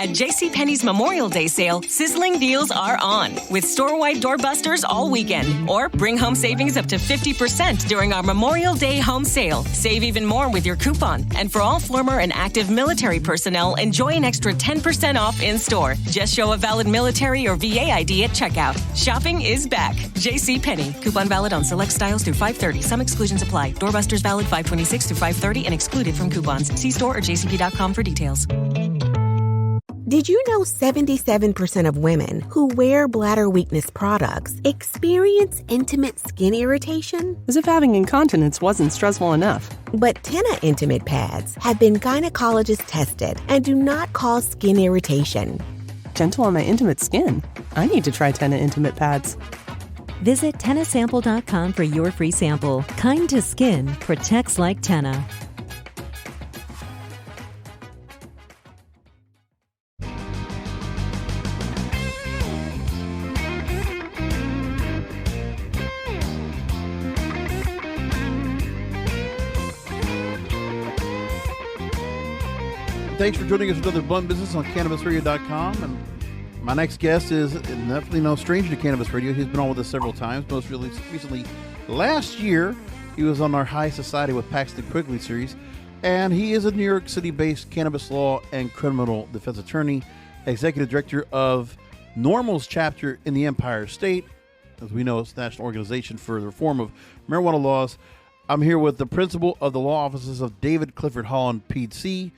At JCPenney's Memorial Day sale, sizzling deals are on, with store-wide doorbusters all weekend. Or bring home savings up to 50% during our Memorial Day home sale. Save even more with your coupon. And for all former and active military personnel, enjoy an extra 10% off in-store. Just show a valid military or VA ID at checkout. Shopping is back. JCPenney. Coupon valid on select styles through 5/30. Some exclusions apply. Doorbusters valid 5/26 through 5/30 and excluded from coupons. See store or jcp.com for details. Did you know 77% of women who wear bladder weakness products experience intimate skin irritation? As if having incontinence wasn't stressful enough. But Tena Intimate Pads have been gynecologist tested and do not cause skin irritation. Gentle on my intimate skin. I need to try Tena Intimate Pads. Visit TenaSample.com for your free sample. Kind to skin, protects like Tena. Thanks for joining us for another Blunt Business on CannabisRadio.com. And my next guest is definitely no stranger to Cannabis Radio. He's been on with us several times. Most recently, last year, he was on our High Society with Paxton Quigley series. And he is a New York City-based cannabis law and criminal defense attorney, executive director of Normal's chapter in the Empire State. As we know, it's a national organization for the reform of marijuana laws. I'm here with the principal of the law offices of David Clifford Holland, PC.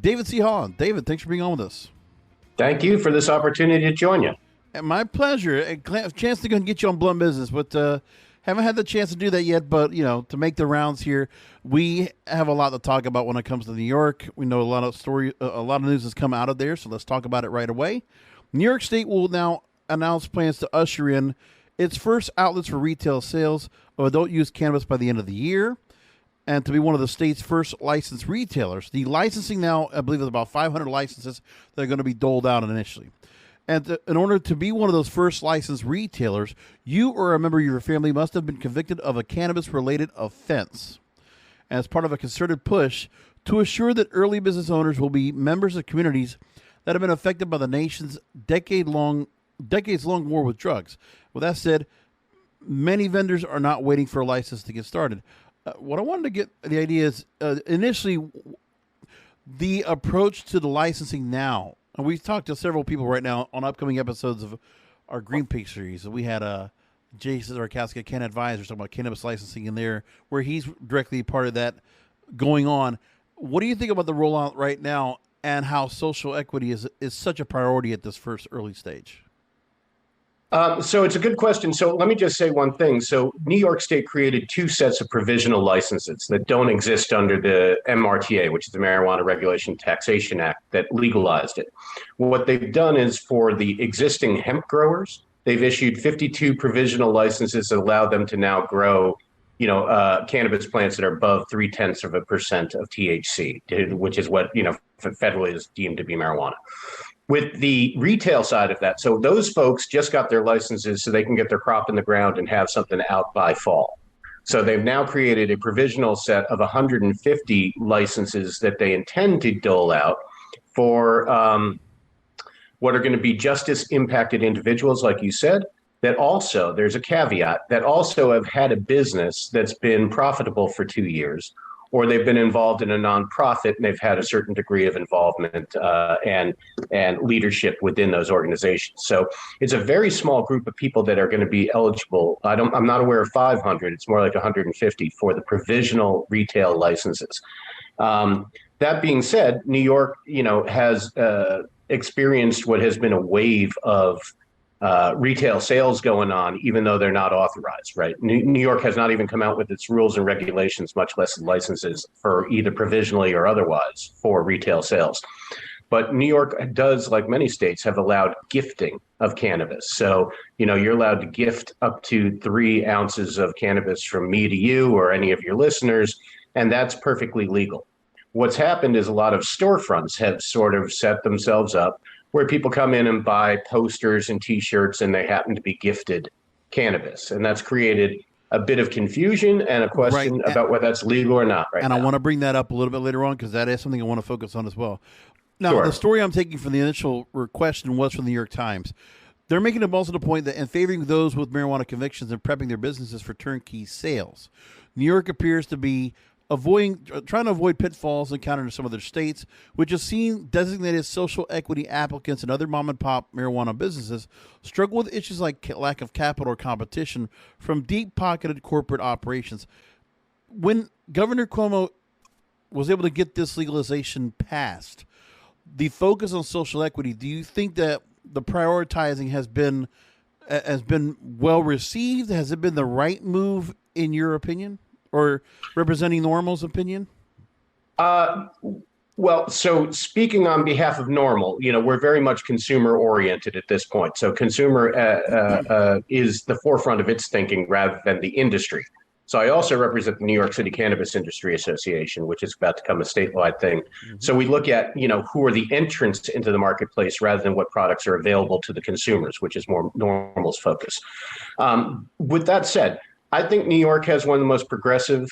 David C. Holland. David, thanks for being on with us. Thank you for this opportunity to join you. And my pleasure. A chance to go and get you on Blunt Business, but haven't had the chance to do that yet. But, you know, to make the rounds here, we have a lot to talk about when it comes to New York. We know a lot of news has come out of there, so let's talk about it right away. New York State will now announce plans to usher in its first outlets for retail sales of adult use cannabis by the end of the year, and to be one of the state's first licensed retailers. The licensing now, I believe, is about 500 licenses that are going to be doled out initially. And in order to be one of those first licensed retailers, you or a member of your family must have been convicted of a cannabis-related offense. And as part of a concerted push to assure that early business owners will be members of communities that have been affected by the nation's decades-long war with drugs. With that said, many vendors are not waiting for a license to get started. What I wanted to get the idea is initially the approach to the licensing now. And we've talked to several people right now on upcoming episodes of our Green Peak series. We had Jason Zarkowski, Ken Advisors, talking about cannabis licensing in there, where he's directly part of that going on. What do you think about the rollout right now and how social equity is such a priority at this first early stage? So it's a good question. So let me just say one thing. So New York State created two sets of provisional licenses that don't exist under the MRTA, which is the Marijuana Regulation Taxation Act that legalized it. What they've done is for the existing hemp growers, they've issued 52 provisional licenses that allow them to now grow, cannabis plants that are above 0.3% of THC, which is what, federally is deemed to be marijuana. With the retail side of that, so those folks just got their licenses so they can get their crop in the ground and have something out by fall. So they've now created a provisional set of 150 licenses that they intend to dole out for what are going to be justice impacted individuals, like you said, that also, there's a caveat, that also have had a business that's been profitable for 2 years, or they've been involved in a nonprofit and they've had a certain degree of involvement and leadership within those organizations. So it's a very small group of people that are going to be eligible. I'm not aware of 500. It's more like 150 for the provisional retail licenses. That being said, New York, has experienced what has been a wave of retail sales going on, even though they're not authorized, right? New York has not even come out with its rules and regulations, much less licenses for either provisionally or otherwise for retail sales. But New York does, like many states, have allowed gifting of cannabis. So, you're allowed to gift up to 3 ounces of cannabis from me to you or any of your listeners, and that's perfectly legal. What's happened is a lot of storefronts have sort of set themselves up where people come in and buy posters and T-shirts and they happen to be gifted cannabis. And that's created a bit of confusion and a question about whether that's legal or not right and now. I want to bring that up a little bit later on because that is something I want to focus on as well. Now, Sure. the story I'm taking from the initial question was from the New York Times. They're making it also the point that in favoring those with marijuana convictions and prepping their businesses for turnkey sales, New York appears to be trying to avoid pitfalls encountered in some other states, which have seen designated social equity applicants and other mom and pop marijuana businesses struggle with issues like lack of capital or competition from deep pocketed corporate operations. When Governor Cuomo was able to get this legalization passed, the focus on social equity, do you think that the prioritizing has been well received? Has it been the right move in your opinion, or representing Normal's opinion? Well, so speaking on behalf of Normal, we're very much consumer oriented at this point. So consumer is the forefront of its thinking rather than the industry. So I also represent the New York City Cannabis Industry Association, which is about to become a statewide thing. Mm-hmm. So we look at, who are the entrants into the marketplace rather than what products are available to the consumers, which is more Normal's focus. With that said, I think New York has one of the most progressive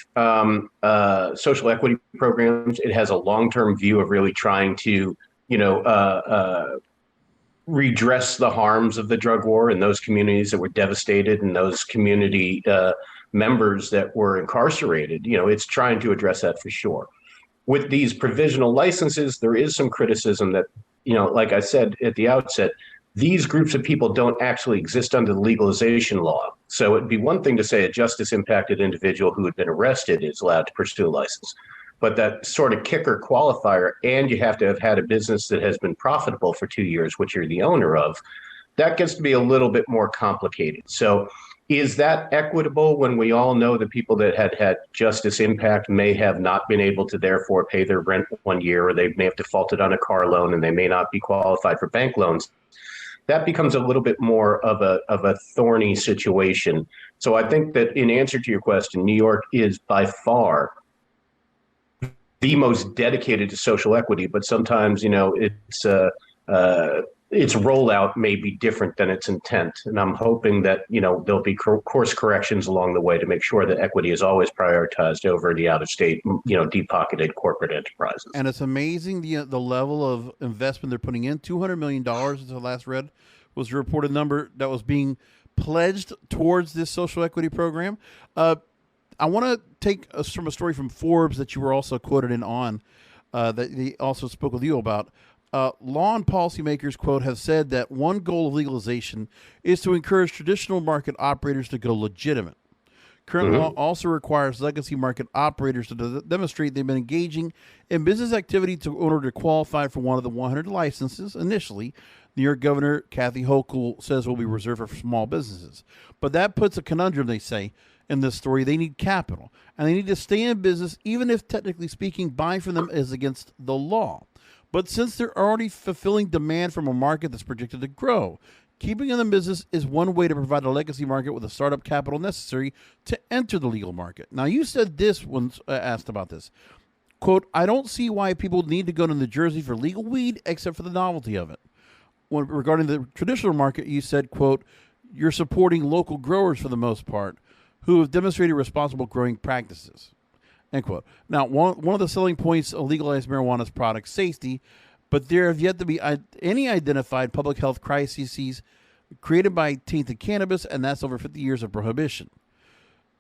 social equity programs. It has a long-term view of really trying to, redress the harms of the drug war in those communities that were devastated and those community members that were incarcerated. It's trying to address that for sure. With these provisional licenses, there is some criticism that, like I said at the outset, these groups of people don't actually exist under the legalization law. So it'd be one thing to say a justice-impacted individual who had been arrested is allowed to pursue a license. But that sort of kicker qualifier, and you have to have had a business that has been profitable for 2 years, which you're the owner of, that gets to be a little bit more complicated. So is that equitable when we all know the people that had justice impact may have not been able to therefore pay their rent 1 year, or they may have defaulted on a car loan and they may not be qualified for bank loans? That becomes a little bit more of a thorny situation. So I think that in answer to your question, New York is by far the most dedicated to social equity, but sometimes, its rollout may be different than its intent. And I'm hoping that, there'll be course corrections along the way to make sure that equity is always prioritized over the out-of-state, deep-pocketed corporate enterprises. And it's amazing the level of investment they're putting in. $200 million, as the last read, was the reported number that was being pledged towards this social equity program. I want to take from a story from Forbes that you were also quoted in on, that they also spoke with you about. Law and policymakers, quote, have said that one goal of legalization is to encourage traditional market operators to go legitimate. Current law also requires legacy market operators to demonstrate they've been engaging in business activity in order to qualify for one of the 100 licenses. Initially, New York Governor Kathy Hochul says will be reserved for small businesses. But that puts a conundrum, they say, in this story. They need capital, and they need to stay in business, even if, technically speaking, buying from them is against the law. But since they're already fulfilling demand from a market that's projected to grow, keeping in the business is one way to provide a legacy market with the startup capital necessary to enter the legal market. Now, you said this when asked about this. Quote, I don't see why people need to go to New Jersey for legal weed except for the novelty of it. Regarding the traditional market, you said, quote, you're supporting local growers for the most part who have demonstrated responsible growing practices. End quote. Now, one of the selling points of legalized marijuana is product safety, but there have yet to be any identified public health crises created by tainted cannabis, and that's over 50 years of prohibition.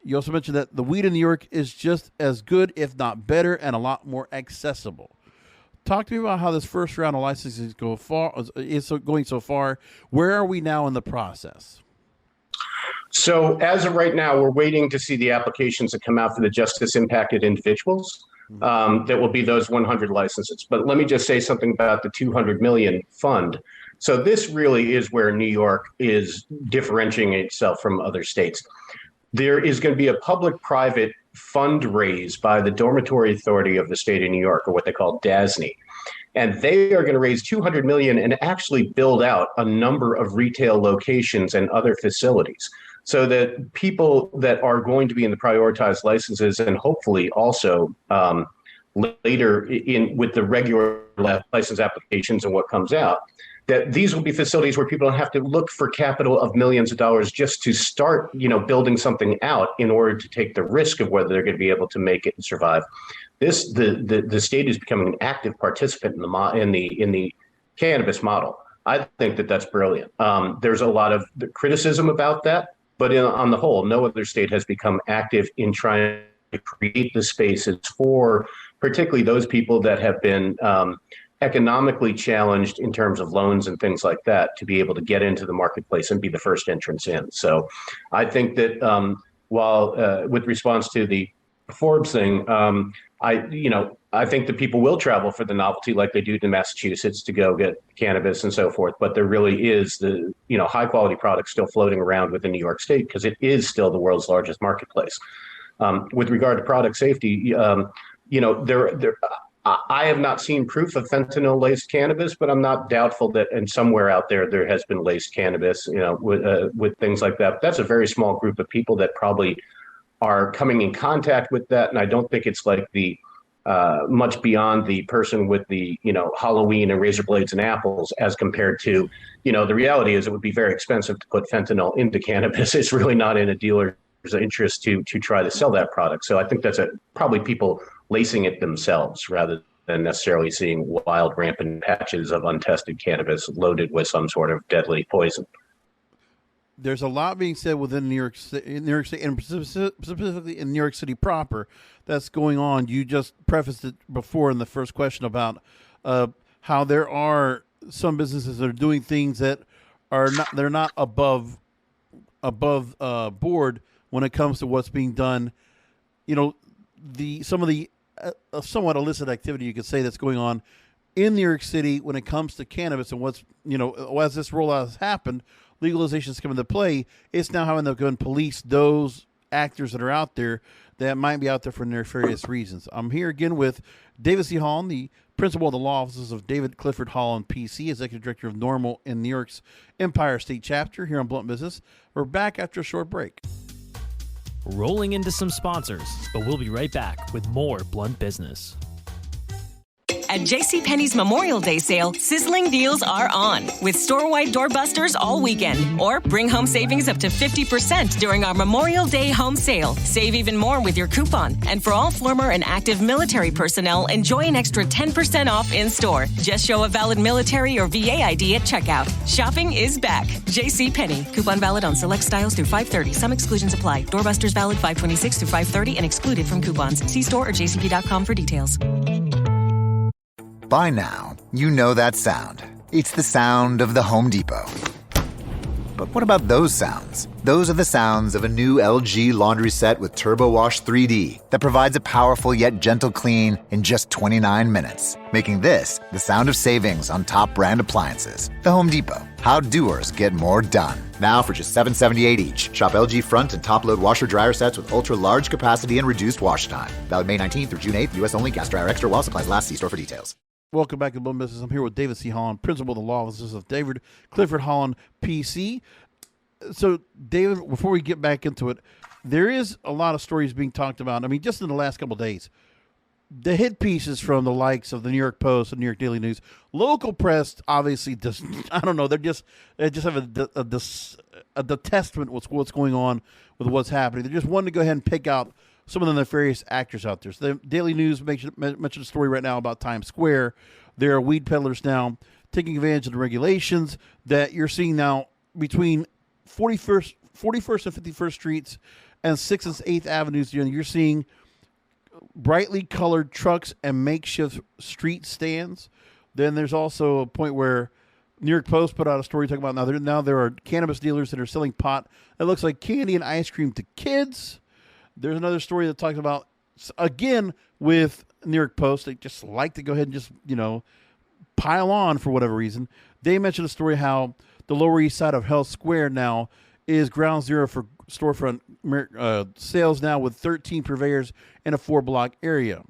You also mentioned that the weed in New York is just as good, if not better, and a lot more accessible. Talk to me about how this first round of licenses is going so far. Where are we now in the process? So as of right now, we're waiting to see the applications that come out for the justice impacted individuals. That will be those 100 licenses. But let me just say something about the 200 million fund. So this really is where New York is differentiating itself from other states. There is going to be a public-private fundraise by the Dormitory Authority of the state of New York, or what they call DASNY. And they are going to raise $200 million and actually build out a number of retail locations and other facilities, so that people that are going to be in the prioritized licenses, and hopefully also later with the regular license applications and what comes out, that these will be facilities where people don't have to look for capital of millions of dollars just to start, building something out in order to take the risk of whether they're going to be able to make it and survive. the state is becoming an active participant in the cannabis model. I think that that's brilliant. There's a lot of criticism about that, but on the whole, no other state has become active in trying to create the spaces for particularly those people that have been economically challenged in terms of loans and things like that to be able to get into the marketplace and be the first entrance in. So I think that while with response to the Forbes thing, I think that people will travel for the novelty like they do to Massachusetts to go get cannabis and so forth. But there really is the high quality products still floating around within New York State because it is still the world's largest marketplace. With regard to product safety, I have not seen proof of fentanyl-laced cannabis, but I'm not doubtful that in somewhere out there has been laced cannabis, with things like that. That's a very small group of people that probably are coming in contact with that, and I don't think it's like the much beyond the person with the Halloween and razor blades and apples as compared to the reality is it would be very expensive to put fentanyl into cannabis. It's really not in a dealer's interest to try to sell that product. So I think that's probably people lacing it themselves rather than necessarily seeing wild rampant patches of untested cannabis loaded with some sort of deadly poison. There's a lot being said within New York City, and specifically in New York City proper, that's going on. You just prefaced it before in the first question about how there are some businesses that are doing things that they're not above board when it comes to what's being done. Some of the somewhat illicit activity you could say that's going on in New York City when it comes to cannabis and what's as this rollout has happened. Legalization is coming into play. It's now having to go and police those actors that are out there that might be out there for nefarious reasons. I'm here again with David C. Holland, the principal of the law offices of David Clifford Holland, PC, executive director of NORML in New York's Empire State Chapter here on Blunt Business. We're back after a short break. Rolling into some sponsors, but we'll be right back with more Blunt Business. At JCPenney's Memorial Day sale, sizzling deals are on with store-wide doorbusters all weekend. Or bring home savings up to 50% during our Memorial Day home sale. Save even more with your coupon. And for all former and active military personnel, enjoy an extra 10% off in-store. Just show a valid military or VA ID at checkout. Shopping is back. JCPenney. Coupon valid on select styles through 5/30. Some exclusions apply. Doorbusters valid 5/26 through 5/30 and excluded from coupons. See store or jcp.com for details. By now, you know that sound. It's the sound of the Home Depot. But what about those sounds? Those are the sounds of a new LG laundry set with Turbo Wash 3D that provides a powerful yet gentle clean in just 29 minutes, making this the sound of savings on top brand appliances. The Home Depot. How doers get more done. Now for just $7.78 each. Shop LG front and top load washer dryer sets with ultra large capacity and reduced wash time. Valid May 19th through June 8th. U.S. only. Gas dryer extra while supplies last. See store for details. Welcome back to Blunt Business. I'm here with David C. Holland, principal of the law offices of David Clifford Holland, PC. So, David, before we get back into it, there is a lot of stories being talked about. I mean, just in the last couple of days, the hit pieces from the likes of the New York Post and New York Daily News, local press obviously just, I don't know, they just have a detestment with what's going on with what's happening. They just wanted to go ahead and pick out some of the nefarious actors out there. So the Daily News mentioned a story right now about Times Square. There are weed peddlers now taking advantage of the regulations that you're seeing now between 41st and 51st Streets and 6th and 8th Avenues. You're seeing brightly colored trucks and makeshift street stands. Then there's also a point where New York Post put out a story talking about now there are cannabis dealers that are selling pot that looks like candy and ice cream to kids. There's another story that talks about, again, with New York Post. They just like to go ahead and just, pile on for whatever reason. They mentioned a story how the Lower East Side of Health Square now is ground zero for storefront sales now with 13 purveyors in a 4-block area.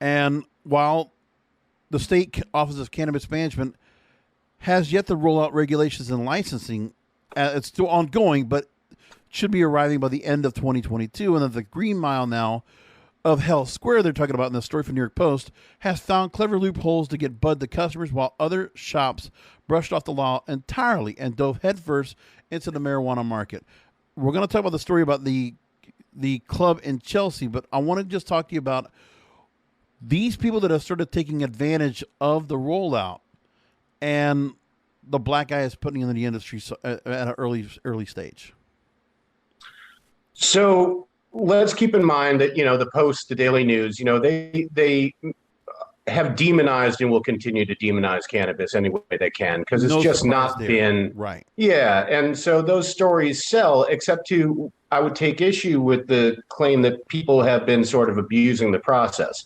And while the State Office of Cannabis Management has yet to roll out regulations and licensing, it's still ongoing, but should be arriving by the end of 2022. And then the Green Mile now of Health Square, they're talking about in the story from New York Post, has found clever loopholes to get bud to customers while other shops brushed off the law entirely and dove headfirst into the marijuana market. We're going to talk about the story about the the club in Chelsea, but I want to just talk to you about these people that have started taking advantage of the rollout and the black guys putting into the industry at an early stage. So let's keep in mind that, the Post, the Daily News, they have demonized and will continue to demonize cannabis any way they can, because it's just not been right. Yeah. And so those stories sell, except I would take issue with the claim that people have been sort of abusing the process.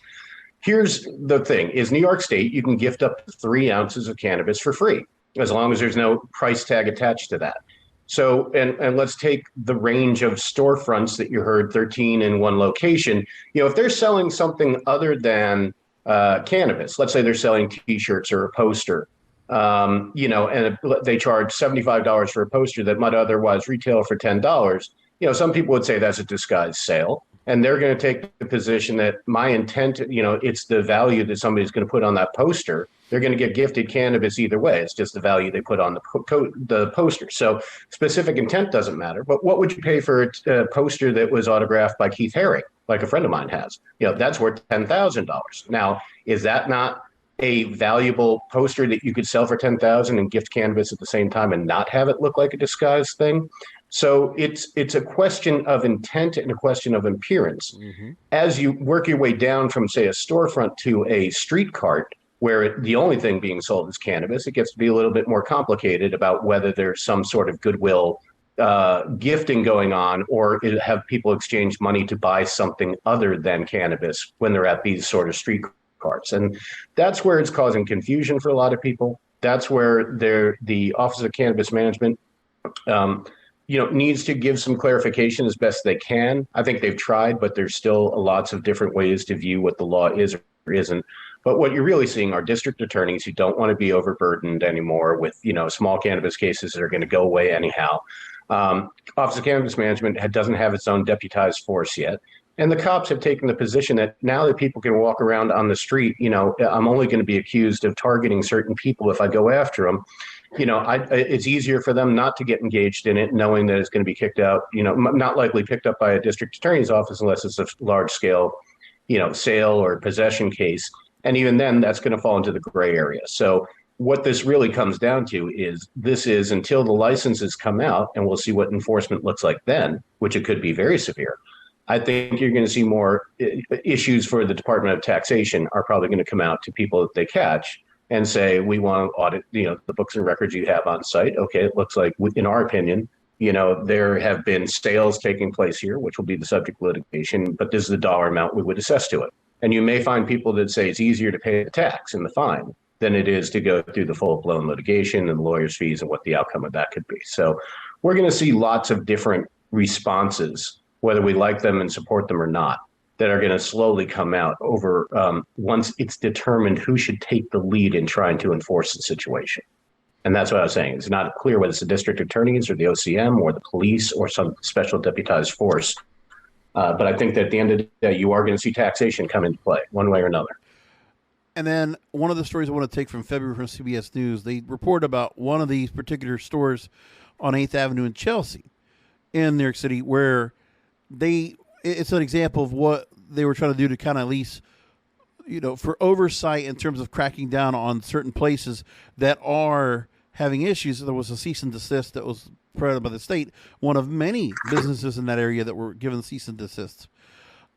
Here's the thing is New York State, you can gift up to 3 ounces of cannabis for free, as long as there's no price tag attached to that. So, and let's take the range of storefronts that you heard, 13 in one location. If they're selling something other than cannabis, let's say they're selling T-shirts or a poster, and they charge $75 for a poster that might otherwise retail for $10. Some people would say that's a disguised sale. And they're going to take the position that my intent, it's the value that somebody's going to put on that poster. They're going to get gifted cannabis either way. It's just the value they put on the poster. So specific intent doesn't matter. But what would you pay for a poster that was autographed by Keith Haring, like a friend of mine has? That's worth $10,000. Now, is that not a valuable poster that you could sell for $10,000 and gift cannabis at the same time and not have it look like a disguised thing? So it's a question of intent and a question of appearance. Mm-hmm. As you work your way down from, say, a storefront to a street cart, where the only thing being sold is cannabis, it gets to be a little bit more complicated about whether there's some sort of goodwill gifting going on, or have people exchange money to buy something other than cannabis when they're at these sort of street carts. And that's where it's causing confusion for a lot of people. That's where the Office of Cannabis Management needs to give some clarification as best they can. I think they've tried, but there's still lots of different ways to view what the law is or isn't. But what you're really seeing are district attorneys who don't want to be overburdened anymore with, small cannabis cases that are going to go away anyhow. Office of Cannabis Management doesn't have its own deputized force yet. And the cops have taken the position that now that people can walk around on the street, I'm only going to be accused of targeting certain people if I go after them. It's easier for them not to get engaged in it, knowing that it's going to be kicked out, not likely picked up by a district attorney's office unless it's a large scale, sale or possession case. And even then, that's going to fall into the gray area. So what this really comes down to is until the licenses come out, and we'll see what enforcement looks like then, which it could be very severe. I think you're going to see more issues for the Department of Taxation are probably going to come out to people that they catch and say, we want to audit, the books and records you have on site. Okay, it looks like, in our opinion, there have been sales taking place here, which will be the subject of litigation, but this is the dollar amount we would assess to it. And you may find people that say it's easier to pay the tax and the fine than it is to go through the full-blown litigation and the lawyer's fees and what the outcome of that could be. So we're going to see lots of different responses, whether we like them and support them or not, that are going to slowly come out over once it's determined who should take the lead in trying to enforce the situation. And that's what I was saying. It's not clear whether it's the district attorneys or the OCM or the police or some special deputized force. But I think that at the end of the day, you are going to see taxation come into play one way or another. And then one of the stories I want to take from February from CBS News, they report about one of these particular stores on 8th Avenue in Chelsea in New York City, where it's an example of what they were trying to do to kind of at least, for oversight in terms of cracking down on certain places that are having issues. There was a cease and desist that was provided by the state, one of many businesses in that area that were given cease and desist.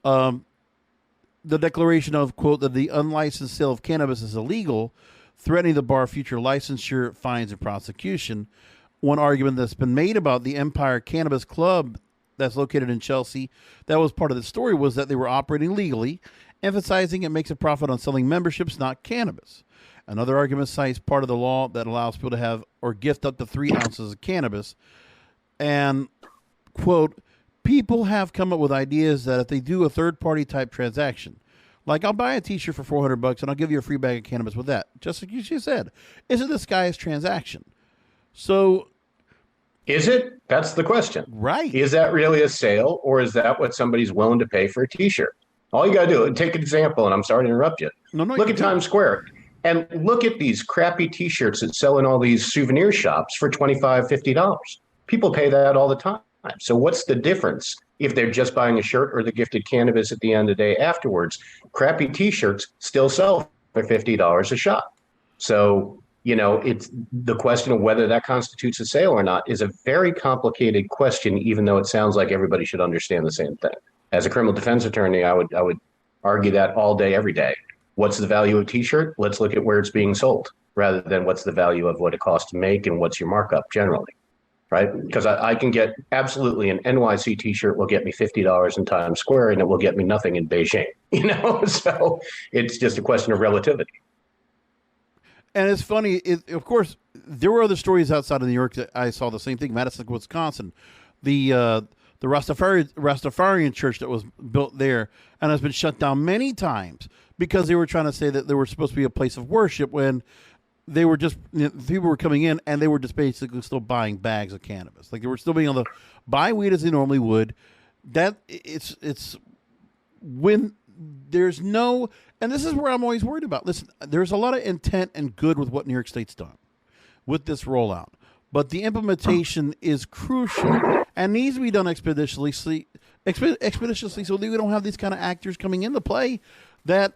The declaration of, quote, that the unlicensed sale of cannabis is illegal, threatening to bar future licensure, fines, and prosecution. One argument that's been made about the Empire Cannabis Club that's located in Chelsea, that was part of the story, was that they were operating legally, emphasizing it makes a profit on selling memberships, not cannabis. Another argument cites part of the law that allows people to have or gift up to 3 ounces of cannabis. And, quote, people have come up with ideas that if they do a third-party type transaction, like I'll buy a T-shirt for $400 and I'll give you a free bag of cannabis with that, just like you said, is it this guy's transaction? So, is it? That's the question. Right. Is that really a sale, or is that what somebody's willing to pay for a T-shirt? All you got to do, take an example, and I'm sorry to interrupt you. No, look at Times Square. And look at these crappy T-shirts that sell in all these souvenir shops for $25, $50. People pay that all the time. So what's the difference if they're just buying a shirt or the gifted cannabis at the end of the day afterwards. Crappy T-shirts still sell for $50 a shot. So, it's the question of whether that constitutes a sale or not is a very complicated question, even though it sounds like everybody should understand the same thing. As a criminal defense attorney, I would argue that all day, every day. What's the value of a T-shirt? Let's look at where it's being sold rather than what's the value of what it costs to make and what's your markup generally, right? Because I can get absolutely an NYC T-shirt will get me $50 in Times Square and it will get me nothing in Beijing, So it's just a question of relativity. And it's funny, of course, there were other stories outside of New York that I saw the same thing. Madison, Wisconsin, the Rastafarian church that was built there and has been shut down many times because they were trying to say that they were supposed to be a place of worship when they were just, people were coming in and they were just basically still buying bags of cannabis. Like they were still being able to buy weed as they normally would. That it's when there's no, and this is where I'm always worried about. Listen, there's a lot of intent and good with what New York State's done with this rollout, but the implementation is crucial and needs to be done expeditiously so that we don't have these kind of actors coming into play that,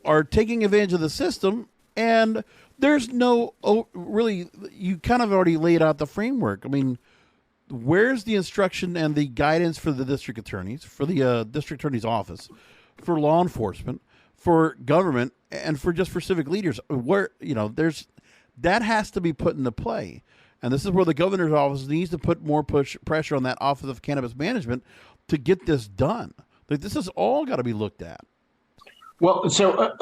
are taking advantage of the system. And there's no, really, you kind of already laid out the framework. I mean, where's the instruction and the guidance for the district attorneys, for the district attorney's office, for law enforcement, for government, and for civic leaders? Where, that has to be put into play. And this is where the governor's office needs to put more pressure on that Office of Cannabis Management to get this done. Like, this has all got to be looked at. Well, so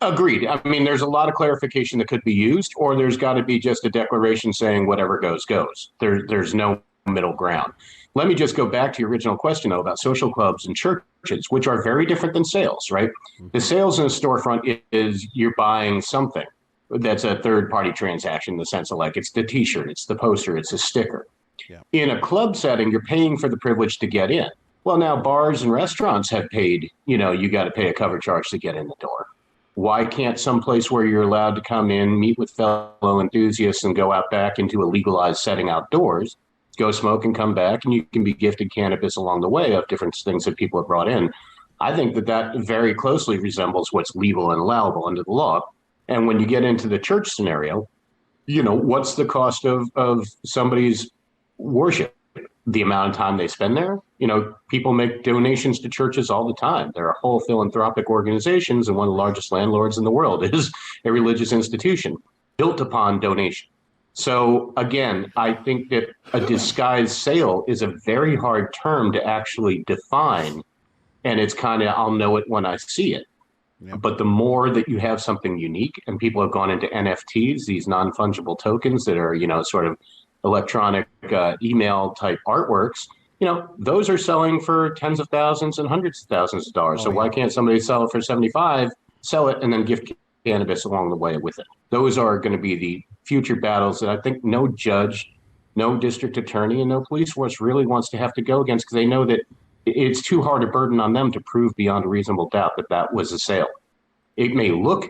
agreed. I mean, there's a lot of clarification that could be used, or there's got to be just a declaration saying whatever goes, goes. There's no middle ground. Let me just go back to your original question, though, about social clubs and churches, which are very different than sales, right? Mm-hmm. The sales in a storefront is you're buying something. That's a third-party transaction in the sense of like it's the T-shirt, it's the poster, it's a sticker. Yeah. In a club setting, you're paying for the privilege to get in. Well, now bars and restaurants have paid, you got to pay a cover charge to get in the door. Why can't someplace where you're allowed to come in, meet with fellow enthusiasts and go out back into a legalized setting outdoors, go smoke and come back, and you can be gifted cannabis along the way of different things that people have brought in? I think that very closely resembles what's legal and allowable under the law. And when you get into the church scenario, what's the cost of somebody's worship? The amount of time they spend there? People make donations to churches all the time. There are whole philanthropic organizations, and one of the largest landlords in the world is a religious institution built upon donation. So again, I think that a disguised sale is a very hard term to actually define. And it's kind of, I'll know it when I see it. Yeah. But the more that you have something unique, and people have gone into NFTs, these non-fungible tokens that are, sort of electronic email type artworks, those are selling for tens of thousands and hundreds of thousands of dollars. So why can't somebody sell it for 75, sell it, and then gift cannabis along the way with it? Those are going to be the future battles that I think no judge, no district attorney, and no police force really wants to have to go against, because they know that it's too hard a burden on them to prove beyond a reasonable doubt that that was a sale. It may look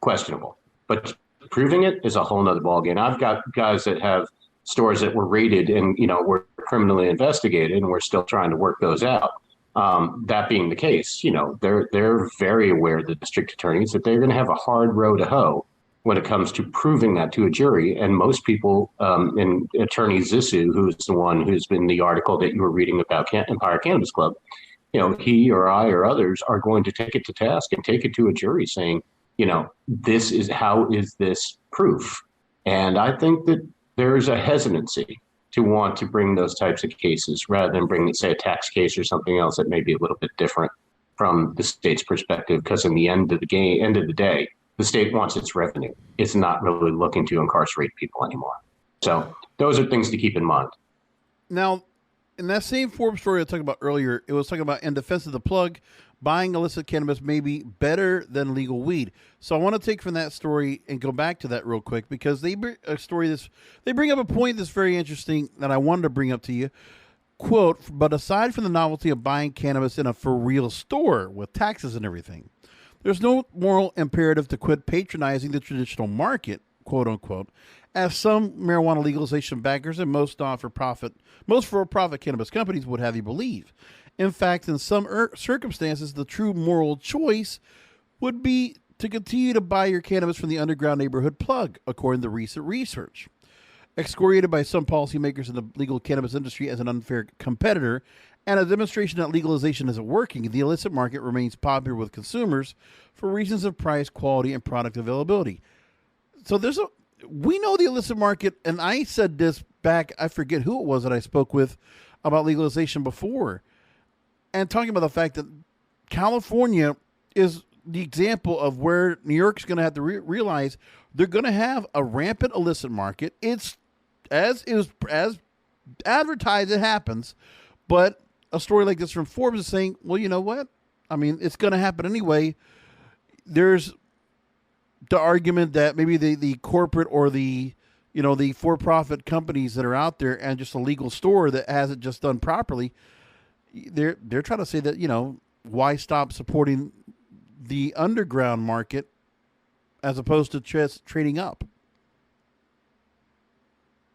questionable, but proving it is a whole nother ballgame. I've got guys that have stores that were raided and, were criminally investigated, and we're still trying to work those out. That being the case, they're very aware, the district attorneys, that they're going to have a hard row to hoe when it comes to proving that to a jury. And most people, and Attorney Zissou, who's the one who's been the article that you were reading about Empire Cannabis Club, he or I or others are going to take it to task and take it to a jury saying, how is this proof? And I think that there's a hesitancy to want to bring those types of cases rather than bring, say, a tax case or something else that may be a little bit different from the state's perspective. Because in the end of the day, the state wants its revenue. It's not really looking to incarcerate people anymore. So those are things to keep in mind. Now, in that same Forbes story I talked about earlier, it was talking about, in defense of the plug, buying illicit cannabis may be better than legal weed. So I want to take from that story and go back to that real quick, because they bring up a point that's very interesting that I wanted to bring up to you. Quote, but aside from the novelty of buying cannabis in a for real store with taxes and everything, there's no moral imperative to quit patronizing the traditional market, quote unquote, as some marijuana legalization backers and most for-profit cannabis companies would have you believe. In fact, in some circumstances, the true moral choice would be to continue to buy your cannabis from the underground neighborhood plug, according to recent research. Excoriated by some policymakers in the legal cannabis industry as an unfair competitor and a demonstration that legalization isn't working, the illicit market remains popular with consumers for reasons of price, quality, and product availability. So we know the illicit market, and I said this back, I forget who it was that I spoke with about legalization before, and talking about the fact that California is the example of where New York's going to have to realize they're going to have a rampant illicit market. It's as advertised, it happens, but a story like this from Forbes is saying, well, you know what? I mean, it's going to happen anyway. There's the argument that maybe the corporate or the for-profit companies that are out there and just a legal store that hasn't just done properly, they're trying to say that, why stop supporting the underground market as opposed to just trading up?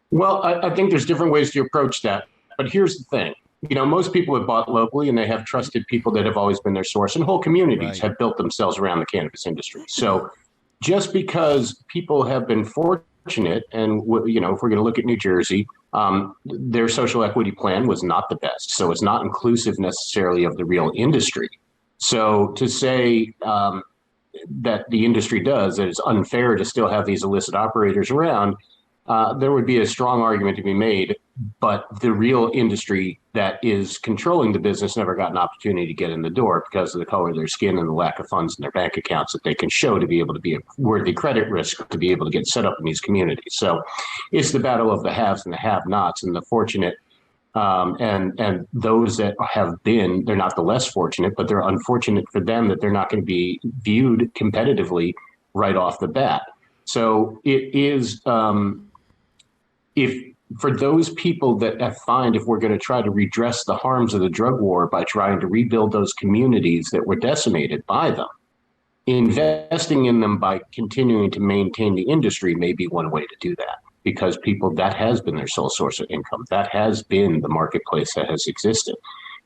Well, I think there's different ways to approach that. But here's the thing. Most people have bought locally and they have trusted people that have always been their source, and whole communities have built themselves around the cannabis industry. So just because people have been fortunate, and, if we're going to look at New Jersey, their social equity plan was not the best. So it's not inclusive necessarily of the real industry. So to say that the industry that it's unfair to still have these illicit operators around, there would be a strong argument to be made, but the real industry that is controlling the business never got an opportunity to get in the door because of the color of their skin and the lack of funds in their bank accounts that they can show to be able to be a worthy credit risk to be able to get set up in these communities. So it's the battle of the haves and the have-nots, and the fortunate and those that have been, they're not the less fortunate, but they're unfortunate for them that they're not going to be viewed competitively right off the bat. So it is, if for those people that find, if we're going to try to redress the harms of the drug war by trying to rebuild those communities that were decimated by them, investing in them by continuing to maintain the industry may be one way to do that, because people, that has been their sole source of income. That has been the marketplace that has existed.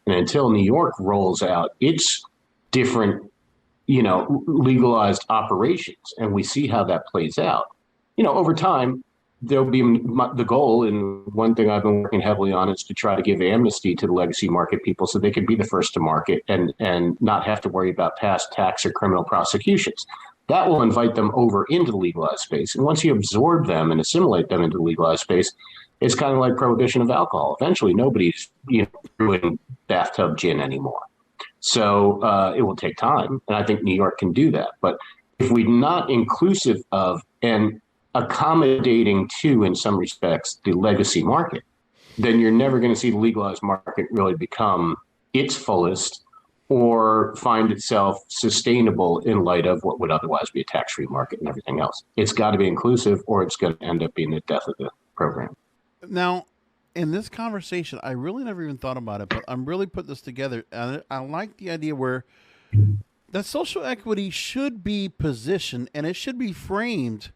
And until New York rolls out its different, legalized operations, and we see how that plays out, over time, there'll be the goal, and one thing I've been working heavily on is to try to give amnesty to the legacy market people so they can be the first to market and not have to worry about past tax or criminal prosecutions. That will invite them over into the legalized space. And once you absorb them and assimilate them into the legalized space, it's kind of like prohibition of alcohol. Eventually, nobody's brewing bathtub gin anymore. So it will take time, and I think New York can do that. But if we're not inclusive of and accommodating to, in some respects, the legacy market, then you're never going to see the legalized market really become its fullest or find itself sustainable in light of what would otherwise be a tax-free market and everything else. It's got to be inclusive, or it's going to end up being the death of the program. Now, in this conversation, I really never even thought about it, but I'm really putting this together. And I like the idea where that social equity should be positioned, and it should be framed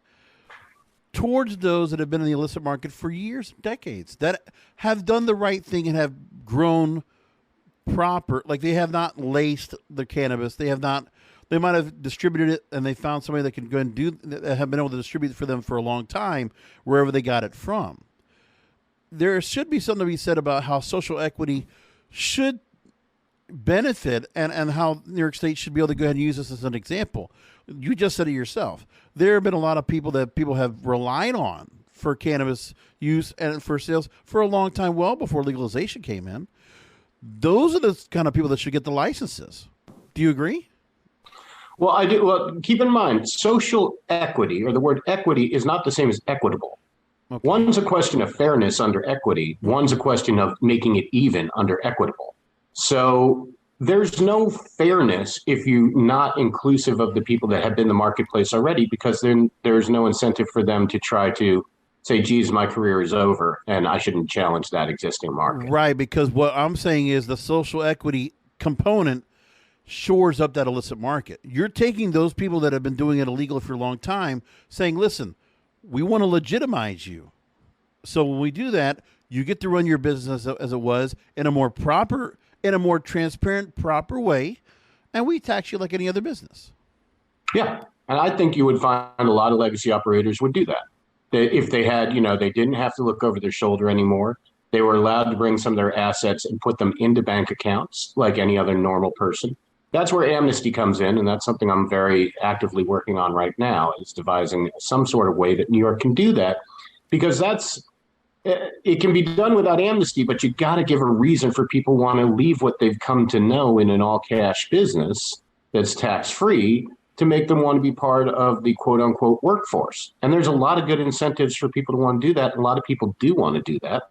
towards those that have been in the illicit market for years, decades, that have done the right thing and have grown proper. Like, they have not laced the cannabis. They might have distributed it, and they found somebody that can go and have been able to distribute it for them for a long time, wherever they got it from. There should be something to be said about how social equity should benefit and how New York State should be able to go ahead and use this as an example. You just said it yourself. There have been a lot of people that people have relied on for cannabis use and for sales for a long time, well before legalization came in. Those are the kind of people that should get the licenses. Do you agree? Well, I do. Well, keep in mind, social equity, or the word equity, is not the same as equitable. Okay. One's a question of fairness under equity. One's a question of making it even under equitable. So there's no fairness if you're not inclusive of the people that have been in the marketplace already, because then there's no incentive for them to try to say, geez, my career is over and I shouldn't challenge that existing market. Right, because what I'm saying is the social equity component shores up that illicit market. You're taking those people that have been doing it illegal for a long time, saying, listen, we want to legitimize you. So when we do that, you get to run your business as it was in a more proper, in a more transparent, proper way, and we tax you like any other business. Yeah, and I think you would find a lot of legacy operators would do that. If they had, they didn't have to look over their shoulder anymore. They were allowed to bring some of their assets and put them into bank accounts like any other normal person. That's where amnesty comes in, and that's something I'm very actively working on right now, is devising some sort of way that New York can do that, because it can be done without amnesty, but you got to give a reason for people want to leave what they've come to know in an all-cash business that's tax-free to make them want to be part of the quote-unquote workforce. And there's a lot of good incentives for people to want to do that. A lot of people do want to do that.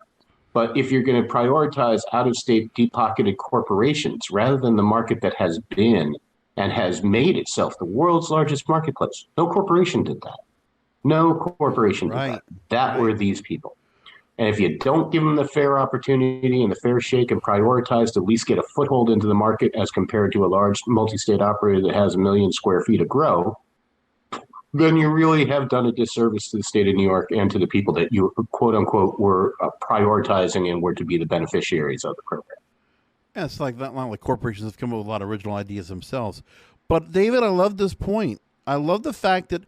But if you're going to prioritize out-of-state, deep-pocketed corporations rather than the market that has been and has made itself the world's largest marketplace, no corporation did that. No corporation did that. That were these people. And if you don't give them the fair opportunity and the fair shake and prioritize to at least get a foothold into the market as compared to a large multi-state operator that has 1 million square feet of grow, then you really have done a disservice to the state of New York and to the people that you, quote unquote, were prioritizing and were to be the beneficiaries of the program. Yeah, it's like not like corporations have come up with a lot of original ideas themselves. But David, I love this point. I love the fact that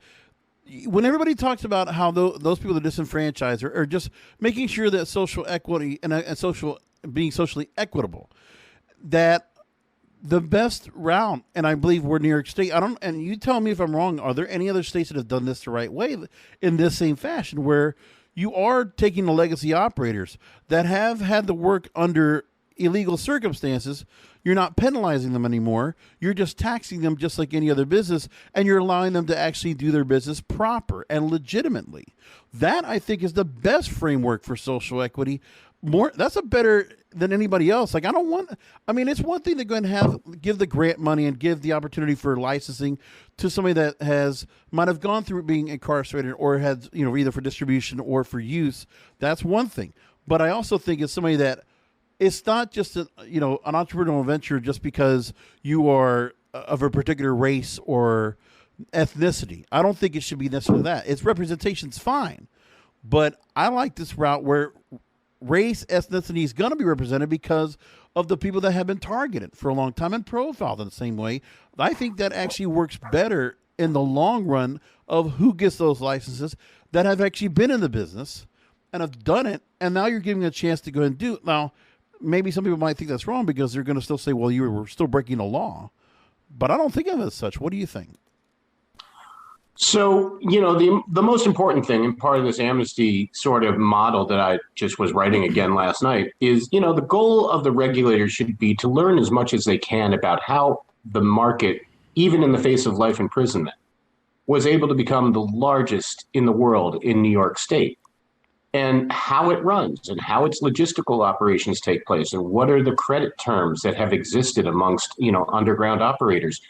when everybody talks about how those people that are disenfranchised are just making sure that social equity and being socially equitable, that the best route, and I believe we're New York State. And you tell me if I'm wrong. Are there any other states that have done this the right way in this same fashion, where you are taking the legacy operators that have had to work under illegal circumstances? You're not penalizing them anymore. You're just taxing them just like any other business, and you're allowing them to actually do their business proper and legitimately. That, I think, is the best framework for social equity. That's a better than anybody else. Like, it's one thing to go and give the grant money and give the opportunity for licensing to somebody that might have gone through being incarcerated or had, either for distribution or for use. That's one thing. But I also think it's somebody that it's not just an entrepreneurial venture just because you are of a particular race or ethnicity. I don't think it should be necessarily that. Its representation's fine. But I like this route where race, ethnicity is going to be represented because of the people that have been targeted for a long time and profiled in the same way. I think that actually works better in the long run of who gets those licenses that have actually been in the business and have done it, and now you're giving a chance to go and do it. Now, maybe some people might think that's wrong because they're going to still say, well, you were still breaking the law. But I don't think of it as such. What do you think? So, the most important thing, and part of this amnesty sort of model that I just was writing again last night, is, the goal of the regulators should be to learn as much as they can about how the market, even in the face of life imprisonment, was able to become the largest in the world in New York State, and how it runs and how its logistical operations take place, and what are the credit terms that have existed amongst, underground operators.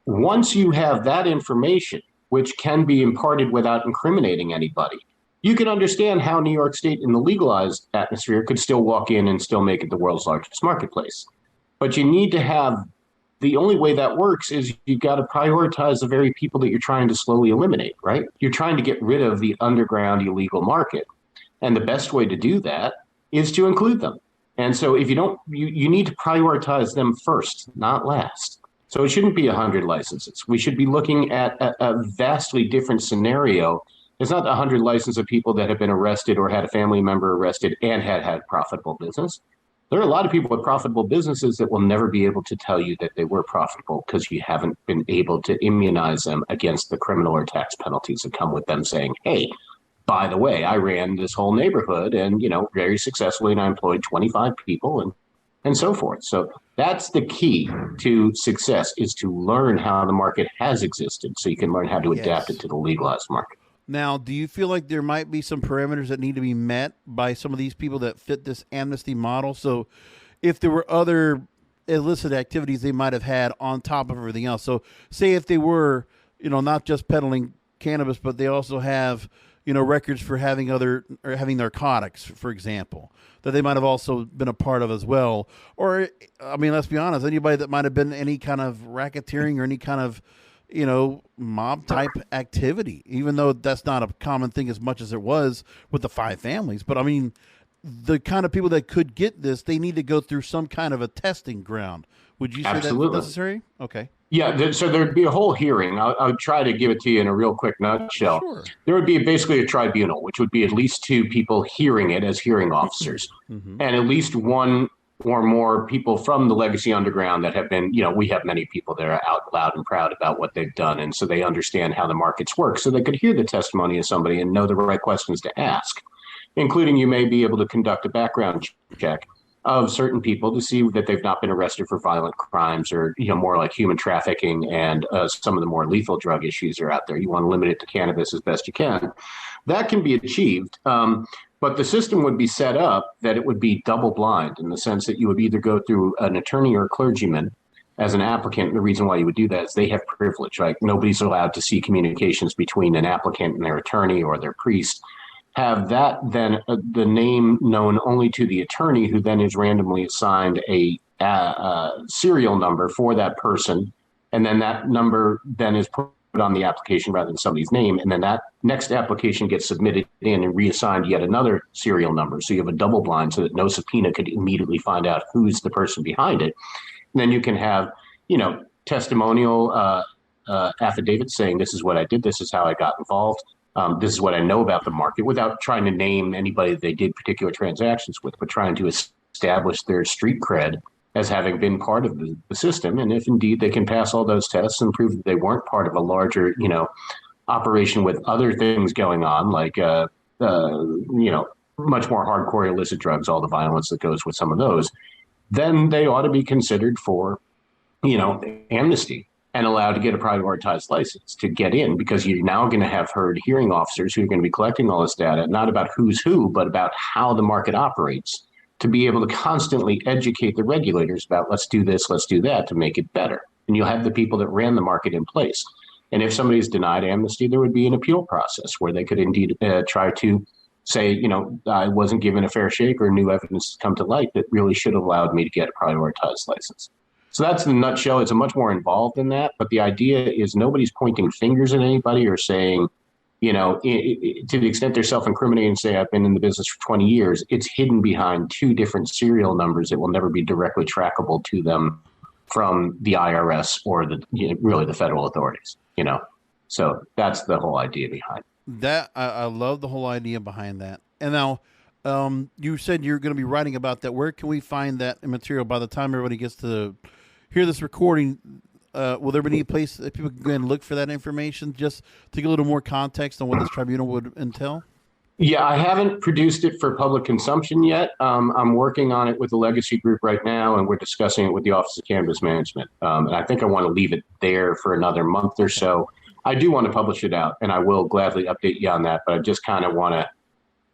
Once you have that information, which can be imparted without incriminating anybody, you can understand how New York State in the legalized atmosphere could still walk in and still make it the world's largest marketplace. But you need to have, the only way that works is you've got to prioritize the very people that you're trying to slowly eliminate, right? You're trying to get rid of the underground illegal market. And the best way to do that is to include them. And so if you don't, you need to prioritize them first, not last. So it shouldn't be 100 licenses. We should be looking at a vastly different scenario. It's not 100 licenses of people that have been arrested or had a family member arrested and had profitable business. There are a lot of people with profitable businesses that will never be able to tell you that they were profitable because you haven't been able to immunize them against the criminal or tax penalties that come with them saying, hey, by the way, I ran this whole neighborhood and, very successfully, and I employed 25 people and so forth. So that's the key to success, is to learn how the market has existed so you can learn how to adapt it to the legalized market. Now, do you feel like there might be some parameters that need to be met by some of these people that fit this amnesty model? So if there were other illicit activities they might have had on top of everything else. So say if they were, not just peddling cannabis, but they also have, records for having narcotics, for example, that they might have also been a part of as well. Or, let's be honest, anybody that might have been any kind of racketeering or any kind of mob type activity, even though that's not a common thing as much as it was with the 5 families. But I mean, the kind of people that could get this, they need to go through some kind of a testing ground. Would you say that's necessary? Okay. Yeah, so there'd be a whole hearing. I'll try to give it to you in a real quick nutshell. Sure. There would be basically a tribunal, which would be at least 2 people hearing it as hearing officers, and at least 1 or more people from the Legacy Underground that have been, we have many people that are out loud and proud about what they've done. And so they understand how the markets work. So they could hear the testimony of somebody and know the right questions to ask, including you may be able to conduct a background check of certain people to see that they've not been arrested for violent crimes or, more like human trafficking and some of the more lethal drug issues are out there. You want to limit it to cannabis as best you can. That can be achieved. But the system would be set up that it would be double blind in the sense that you would either go through an attorney or a clergyman as an applicant. The reason why you would do that is they have privilege, right? Nobody's allowed to see communications between an applicant and their attorney or their priest. Have that then the name known only to the attorney, who then is randomly assigned a serial number for that person. And then that number then is put on the application rather than somebody's name. And then that next application gets submitted in and reassigned yet another serial number. So you have a double blind so that no subpoena could immediately find out who's the person behind it. And then you can have, testimonial affidavits saying, this is what I did. This is how I got involved. This is what I know about the market, without trying to name anybody that they did particular transactions with, but trying to establish their street cred as having been part of the system. And if indeed they can pass all those tests and prove that they weren't part of a larger, operation with other things going on, like, much more hardcore illicit drugs, all the violence that goes with some of those, then they ought to be considered for, amnesty and allowed to get a prioritized license to get in, because you're now going to have heard hearing officers who are going to be collecting all this data, not about who's who, but about how the market operates, to be able to constantly educate the regulators about let's do this, let's do that to make it better. And you'll have the people that ran the market in place. And if somebody is denied amnesty, there would be an appeal process where they could indeed try to say, I wasn't given a fair shake or new evidence has come to light that really should have allowed me to get a prioritized license. So that's the nutshell. It's a much more involved than that. But the idea is nobody's pointing fingers at anybody or saying, to the extent they're self-incriminating and say, I've been in the business for 20 years, it's hidden behind 2 different serial numbers that will never be directly trackable to them from the IRS or really the federal authorities, So that's the whole idea behind it. That I love the whole idea behind that. And now you said you're going to be writing about that. Where can we find that material by the time everybody gets to hear this recording? Will there be any place that people can go and look for that information, just to get a little more context on what this tribunal would entail? Yeah, I haven't produced it for public consumption yet. I'm working on it with the Legacy Group right now, and we're discussing it with the Office of Cannabis Management. And I think I want to leave it there for another month or so. I do want to publish it out, and I will gladly update you on that, but I just kind of want to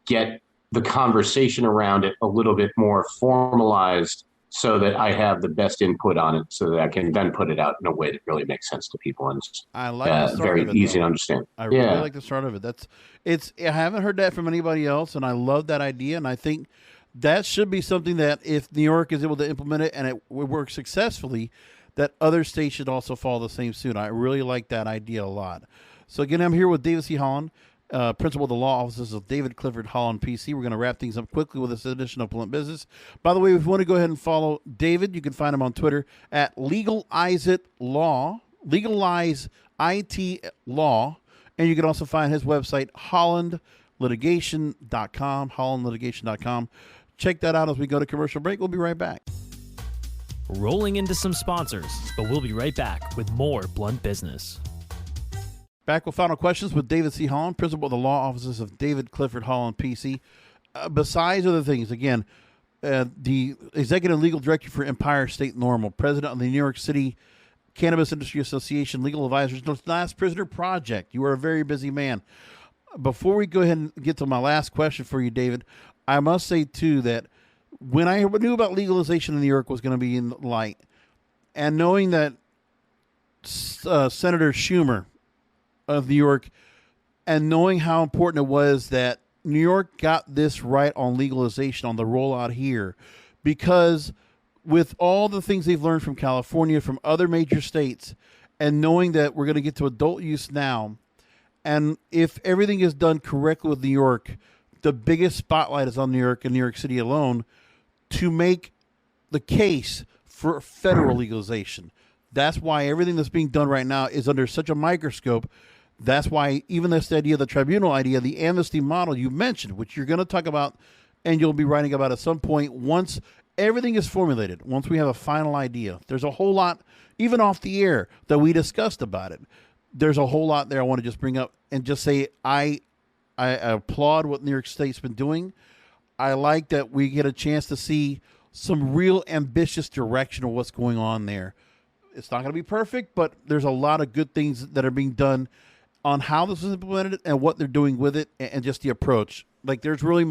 get the conversation around it a little bit more formalized so that I have the best input on it, so that I can then put it out in a way that really makes sense to people and I like the start very of it, easy though. to understand. I really like the start of it. I haven't heard that from anybody else, and I love that idea. And I think that should be something that if New York is able to implement it and it works successfully, that other states should also follow the same suit. I really like that idea a lot. So again, I'm here with David C. Holland, Principal of the Law Offices of David Clifford Holland, PC. We're going to wrap things up quickly with this edition of Blunt Business. By the way, if you want to go ahead and follow David, you can find him on Twitter at LegalizeItLaw, Legalize IT Law, and you can also find his website, HollandLitigation.com, HollandLitigation.com. Check that out as we go to commercial break. We'll be right back. Rolling into some sponsors, but we'll be right back with more Blunt Business. Back with final questions with David C. Holland, Principal of the Law Offices of David Clifford Holland, PC. Besides other things, again, the Executive Legal Director for Empire State Normal, President of the New York City Cannabis Industry Association, Legal Advisors, No Last Prisoner Project. You are a very busy man. Before we go ahead and get to my last question for you, David, I must say, too, that when I knew about legalization in New York was going to be in light, and knowing that Senator Schumer of New York, and knowing how important it was that New York got this right on legalization on the rollout here, because with all the things they've learned from California, from other major states, and knowing that we're going to get to adult use now, and if everything is done correctly with New York, the biggest spotlight is on New York and New York City alone to make the case for federal legalization. That's why everything that's being done right now is under such a microscope. That's why even this idea, the tribunal idea, the amnesty model you mentioned, which you're going to talk about and you'll be writing about at some point once everything is formulated, once we have a final idea. There's a whole lot, even off the air, that we discussed about it. There's a whole lot there I want to just bring up and just say I applaud what New York State's been doing. I like that we get a chance to see some real ambitious direction of what's going on there. It's not going to be perfect, but there's a lot of good things that are being done on how this is implemented and what they're doing with it and just the approach. Like there's really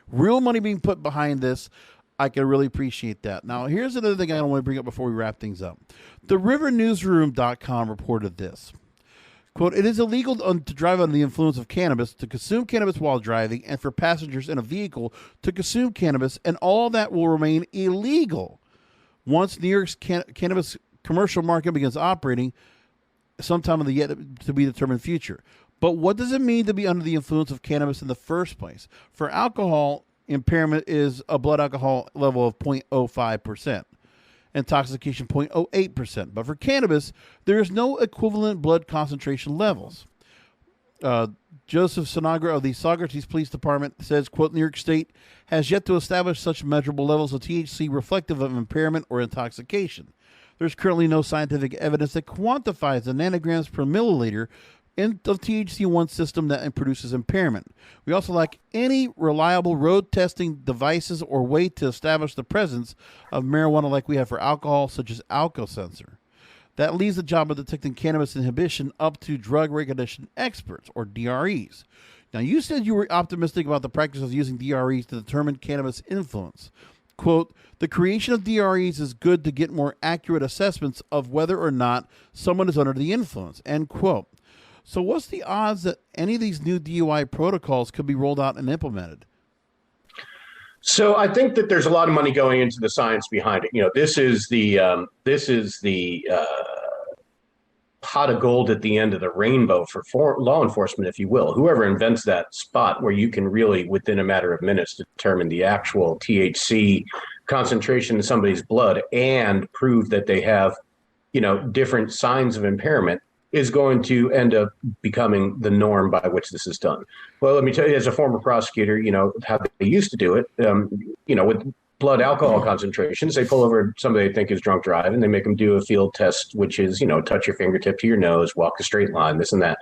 real money being put behind this. I can really appreciate that. Now, here's another thing I want to bring up before we wrap things up. The RiverNewsroom.com reported this. Quote, it is illegal to drive under the influence of cannabis, to consume cannabis while driving, and for passengers in a vehicle to consume cannabis, and all that will remain illegal once New York's cannabis commercial market begins operating sometime in the yet to be determined future. But what does it mean to be under the influence of cannabis in the first place? For alcohol, impairment is a blood alcohol level of 0.05%, intoxication 0.08%. But for cannabis, there is no equivalent blood concentration levels. Joseph Sinagra of the Socrates Police Department says, quote, New York State has yet to establish such measurable levels of THC reflective of impairment or intoxication. There's currently no scientific evidence that quantifies the nanograms per milliliter in the THC-1 system that produces impairment. We also lack any reliable road testing devices or way to establish the presence of marijuana like we have for alcohol, such as AlcoSensor. That leaves the job of detecting cannabis inhibition up to drug regulation experts, or DREs. Now, you said you were optimistic about the practice of using DREs to determine cannabis influence. Quote, the creation of DREs is good to get more accurate assessments of whether or not someone is under the influence, end quote. So what's the odds that any of these new DUI protocols could be rolled out and implemented? So I think that there's a lot of money going into the science behind it. You know, this is the pot of gold at the end of the rainbow for law enforcement, if you will. Whoever invents that spot where you can really, within a matter of minutes, determine the actual THC concentration in somebody's blood and prove that they have, you know, different signs of impairment is going to end up becoming the norm by which this is done. Well, let me tell you, as a former prosecutor, you know, how they used to do it, you know, with blood alcohol concentrations, they pull over somebody they think is drunk driving, they make them do a field test, which is, you know, touch your fingertip to your nose, walk a straight line, this and that.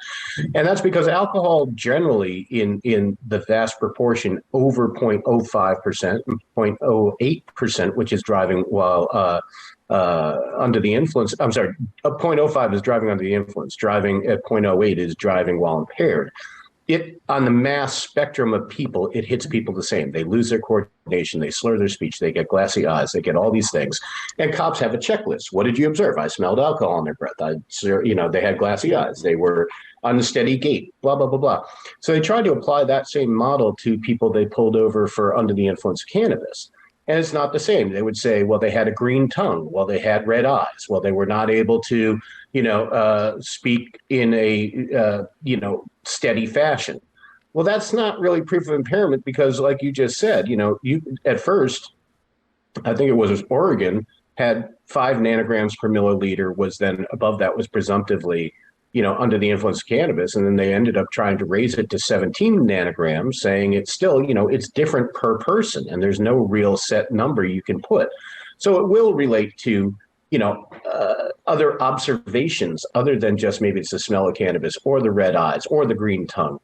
And that's because alcohol generally in the vast proportion over 0.05%, 0.08%, which is driving while under the influence. I'm sorry, 0.05 is driving under the influence. Driving at 0.08 is driving while impaired. It, on the mass spectrum of people, it hits people the same. They lose their coordination, they slur their speech, they get glassy eyes, they get all these things. And cops have a checklist. What did you observe? I smelled alcohol in their breath. They had glassy eyes. They were unsteady gait, blah, blah, blah, blah. So they tried to apply that same model to people they pulled over for under the influence of cannabis. And it's not the same. They would say, well, they had a green tongue. Well, they had red eyes. Well, they were not able to, speak in a, steady fashion. Well, that's not really proof of impairment because, like you just said, you at first, I think it was Oregon, had 5 nanograms per milliliter, was then above that was presumptively, under the influence of cannabis. And then they ended up trying to raise it to 17 nanograms, saying it's still, it's different per person and there's no real set number you can put. So it will relate to, other observations other than just maybe it's the smell of cannabis or the red eyes or the green tongue.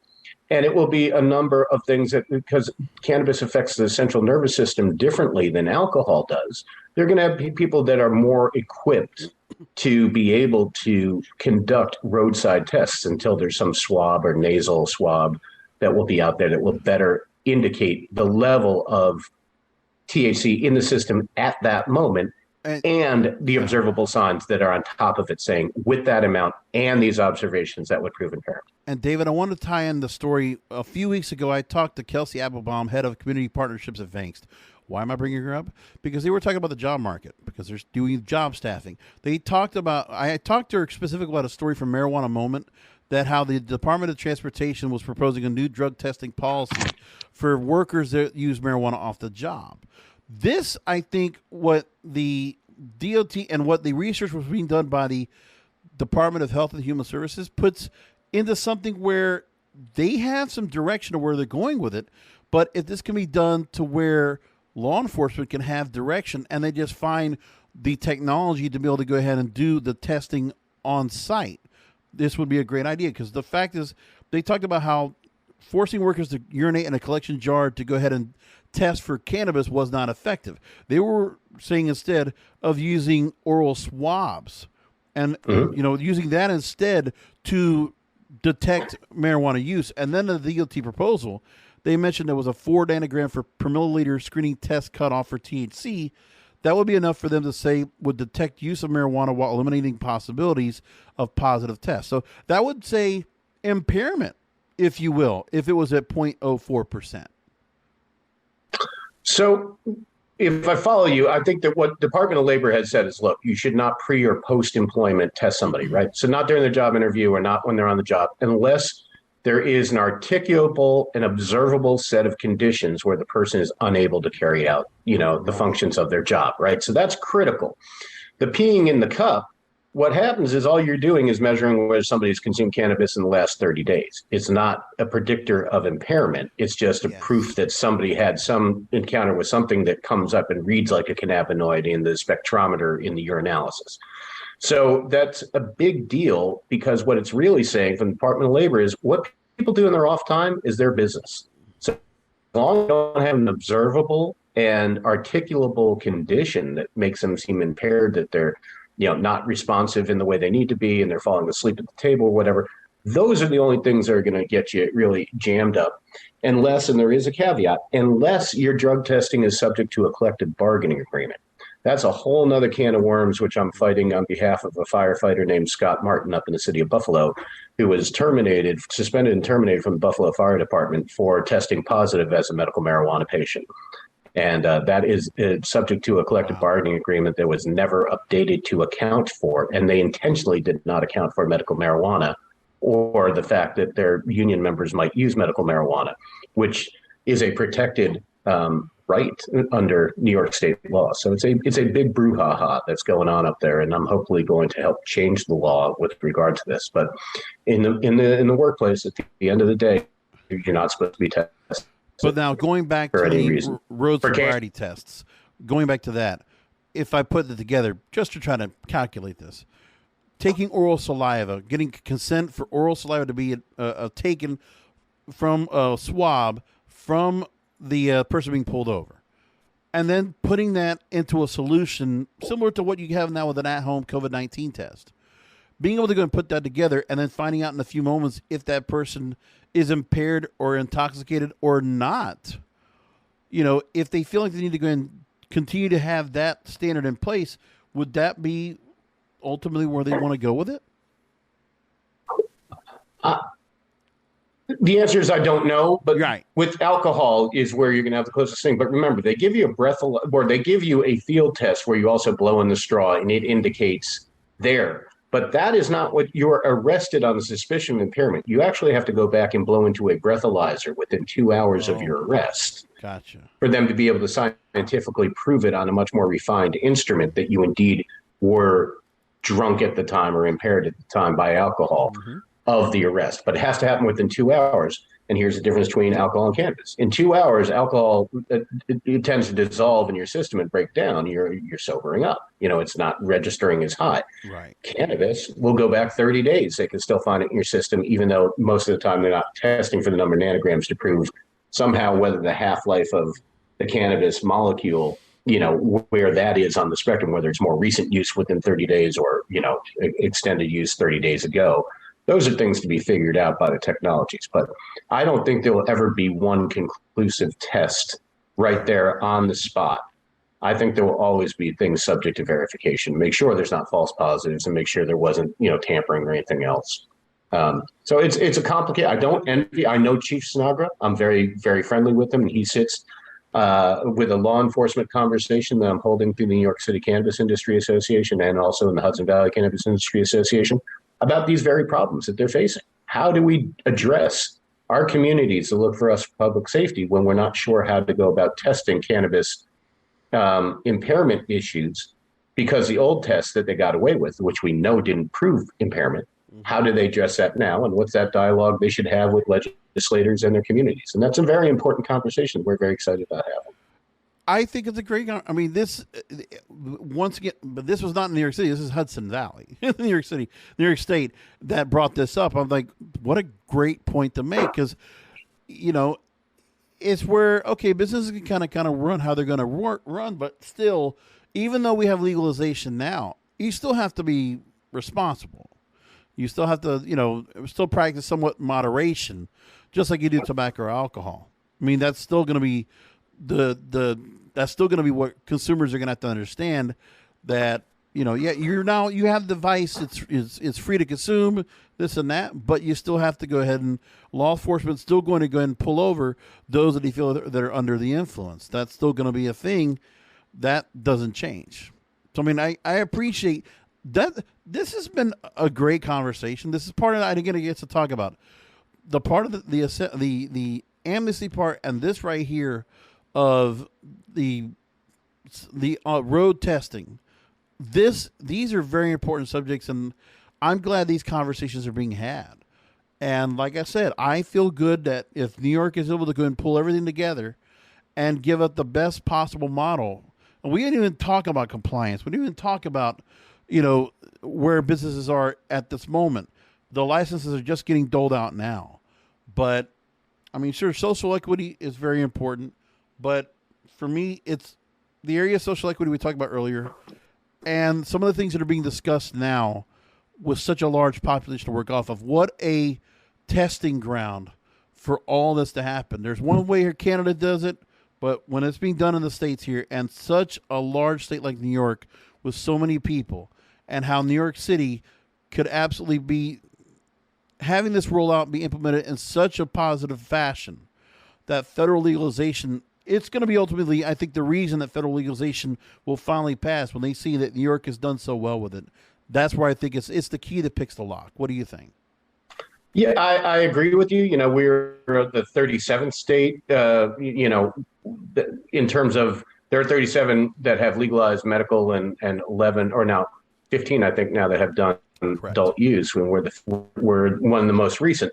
And it will be a number of things that, because cannabis affects the central nervous system differently than alcohol does, they're going to have people that are more equipped to be able to conduct roadside tests until there's some swab or nasal swab that will be out there that will better indicate the level of THC in the system at that moment and the observable signs that are on top of it saying with that amount and these observations that would prove impairment. And David, I want to tie in the story. A few weeks ago, I talked to Kelsey Applebaum, head of community partnerships at Vangst. Why am I bringing her up? Because they were talking about the job market, because they're doing job staffing. I talked to her specifically about a story from Marijuana Moment, that how the Department of Transportation was proposing a new drug testing policy for workers that use marijuana off the job. This, I think, what the DOT and what the research was being done by the Department of Health and Human Services puts into something where they have some direction of where they're going with it. But if this can be done to where law enforcement can have direction and they just find the technology to be able to go ahead and do the testing on site, this would be a great idea. Because the fact is, they talked about how forcing workers to urinate in a collection jar to go ahead and test for cannabis was not effective. They were saying instead of using oral swabs and using that instead to detect marijuana use. And then the DOT proposal, they mentioned there was a 4 nanogram per milliliter screening test cutoff for THC. That would be enough for them to say would detect use of marijuana while eliminating possibilities of positive tests. So that would say impairment, if you will, if it was at 0.04%. So if I follow you, I think that what Department of Labor has said is, look, you should not pre or post-employment test somebody, right? So not during the job interview or not when they're on the job, unless there is an articulable and observable set of conditions where the person is unable to carry out, the functions of their job, right? So that's critical. The peeing in the cup, what happens is all you're doing is measuring whether somebody's consumed cannabis in the last 30 days. It's not a predictor of impairment. It's just a proof that somebody had some encounter with something that comes up and reads like a cannabinoid in the spectrometer in the urinalysis. So that's a big deal, because what it's really saying from the Department of Labor is what people do in their off time is their business. So as long as you don't have an observable and articulable condition that makes them seem impaired, that they're not responsive in the way they need to be and they're falling asleep at the table or whatever, those are the only things that are going to get you really jammed up. Unless, and there is a caveat, unless your drug testing is subject to a collective bargaining agreement. That's a whole nother can of worms, which I'm fighting on behalf of a firefighter named Scott Martin up in the city of Buffalo, who was suspended and terminated from the Buffalo Fire Department for testing positive as a medical marijuana patient. And that is subject to a collective bargaining agreement that was never updated to account for. And they intentionally did not account for medical marijuana or the fact that their union members might use medical marijuana, which is a protected right under New York state law. So it's a big brouhaha that's going on up there, and I'm hopefully going to help change the law with regard to this. But in the workplace, at the end of the day, you're not supposed to be tested. But now going back to the road sobriety tests, going back to that, if I put it together just to try to calculate this, taking oral saliva, getting consent for oral saliva to be taken from a swab from the person being pulled over, and then putting that into a solution similar to what you have now with an at-home COVID-19 test, being able to go and put that together and then finding out in a few moments if that person is impaired or intoxicated or not. If they feel like they need to go and continue to have that standard in place, would that be ultimately where they want to go with it? The answer is I don't know, but right. With alcohol is where you're going to have the closest thing. But remember, they give you they give you a field test where you also blow in the straw and it indicates there. But that is not what you're arrested on the suspicion of impairment. You actually have to go back and blow into a breathalyzer within 2 hours of your arrest. Gotcha. For them to be able to scientifically prove it on a much more refined instrument that you indeed were drunk at the time or impaired at the time by alcohol of the arrest. But it has to happen within 2 hours. And here's the difference between alcohol and cannabis. In 2 hours, alcohol it tends to dissolve in your system and break down. You're sobering up. It's not registering as high. Right. Cannabis will go back 30 days. They can still find it in your system, even though most of the time they're not testing for the number of nanograms to prove somehow whether the half-life of the cannabis molecule, where that is on the spectrum, whether it's more recent use within 30 days or, extended use 30 days ago. Those are things to be figured out by the technologies. But I don't think there will ever be one conclusive test right there on the spot. I think there will always be things subject to verification. Make sure there's not false positives and make sure there wasn't, tampering or anything else. So it's a complicated. I don't envy. I know Chief Sinagra. I'm very, very friendly with him, and he sits with a law enforcement conversation that I'm holding through the New York City Cannabis Industry Association and also in the Hudson Valley Cannabis Industry Association about these very problems that they're facing. How do we address our communities to look for us for public safety when we're not sure how to go about testing cannabis impairment issues? Because the old tests that they got away with, which we know didn't prove impairment, how do they address that now? And what's that dialogue they should have with legislators and their communities? And that's a very important conversation we're very excited about having. I think it's a great. I mean, this once again, but this was not in New York City. This is Hudson Valley, New York City, New York State that brought this up. I'm like, what a great point to make, because it's where businesses can kind of run how they're going to run, but still, even though we have legalization now, you still have to be responsible. You still have to, still practice somewhat moderation, just like you do tobacco or alcohol. I mean, that's still going to be that's still going to be what consumers are going to have to understand, that you have the device, it's free to consume this and that, but you still have to go ahead, and law enforcement's still going to go ahead and pull over those that you feel that are under the influence. That's still going to be a thing. That doesn't change. So I mean, I appreciate that. This has been a great conversation. This is part of that I didn't get to talk about, the part of the amnesty part, and this right here of the road testing. These are very important subjects, and I'm glad these conversations are being had. And like I said, I feel good that if New York is able to go and pull everything together and give it the best possible model, and we didn't even talk about compliance. We didn't even talk about, where businesses are at this moment. The licenses are just getting doled out now. But, I mean, sure, social equity is very important. But for me, it's the area of social equity we talked about earlier, and some of the things that are being discussed now with such a large population to work off of. What a testing ground for all this to happen. There's one way here Canada does it, but when it's being done in the States here, and such a large state like New York with so many people, and how New York City could absolutely be having this rollout be implemented in such a positive fashion, that federal legalization, it's going to be ultimately, I think, the reason that federal legalization will finally pass when they see that New York has done so well with it. That's where I think it's the key that picks the lock. What do you think? Yeah, I agree with you. We're the 37th state, in terms of there are 37 that have legalized medical and 11, or now 15, I think now, that have done adult use, when we're one of the most recent.